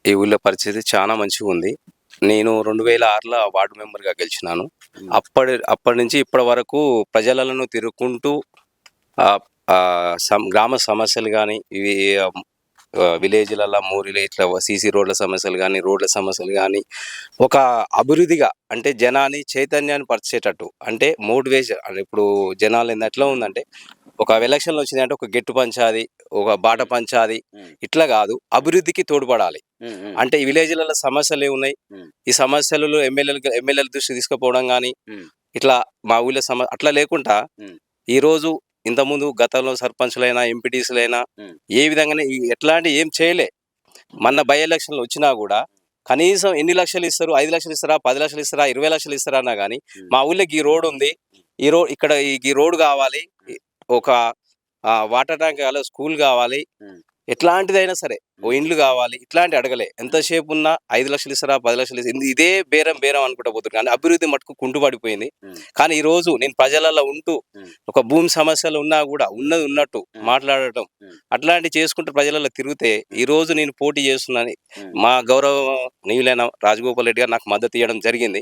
ఈ ఊళ్ళో పరిస్థితి చాలా మంచిగుంది. నేను 2006లో వార్డ్ మెంబర్‌గా గెలిచినాను. అప్పటి నుంచి ఇప్పటి వరకు ప్రజలను తిరుక్కుంటూ ఆహ్, గ్రామ సమస్యలు గానీ, ఇవి విలేజ్‌లల్ల ఇట్లా సీసీ రోడ్ల సమస్యలు గానీ, రోడ్ల సమస్యలు గానీ, ఒక అభివృద్ధిగా అంటే జనాన్ని చైతన్యాన్ని పరిచేటట్టు అంటే మోటివేషన్ అంటే ఇప్పుడు జనాలు ఎట్లా ఉందంటే ఒక ఎలక్షన్‌లు వచ్చినాయంటే ఒక గెట్టు పంచాది, ఒక బాట పంచాది ఇట్లా గాదు. అభివృద్ధికి తోడ్పడాలి. అంటే ఈ విలేజ్‌లలో సమస్యలేమున్నాయి? ఈ సమస్యలలో ఎమ్మెల్యేల దృష్టికి తీసుకుపోవడం గానీ, ఇట్లా మా ఊళ్ళో అట్లా లేకుండా ఈరోజు ఇంతకుముందు గతంలో సర్పంచులైనా, ఎంపీటీసీలైనా ఏ విధంగానే ఎట్లాంటివి ఏం చేయలే. మొన్న బై ఎలక్షన్‌లు వచ్చినా గూడా కనీసం ఎన్ని లక్షలు ఇస్తారు? 5 లక్షలు ఇస్తారా? 10 లక్షలు ఇస్తారా? 20 లక్షలు ఇస్తారా? అన్నా గానీ మా ఊళ్ళో గీ రోడుంది. ఇక్కడ గీ రోడ్ గావాలి. ఒక వాటర్ ట్యాంక్ కావాలి, స్కూల్ గావాలి. ఎట్లాంటిదైనా సరే ఓ ఇండ్లు గావాలి. ఇట్లాంటివి అడగలే. ఎంతసేపున్నా 5 లక్షలు ఇస్తారా? 10 లక్షలు ఇదే బేరం బేరం అనుకుంటా పోతుర్రు. కానీ అభివృద్ధి మట్టుకు కుంటుపడిపోయింది. కానీ ఈరోజు నేను ప్రజలలో ఉంటూ ఒక భూమి సమస్యలు ఉన్నా గూడా ఉన్నది ఉన్నట్టు మాట్లాడటం అట్లాంటివి చేసుకుంటూ ప్రజలలో తిరిగితే ఈరోజు నేను పోటీ చేస్తున్నాను. మా గౌరవనీయులైన రాజగోపాల్ రెడ్డి గారు నాకు మద్దతు ఇవ్వడం జరిగింది.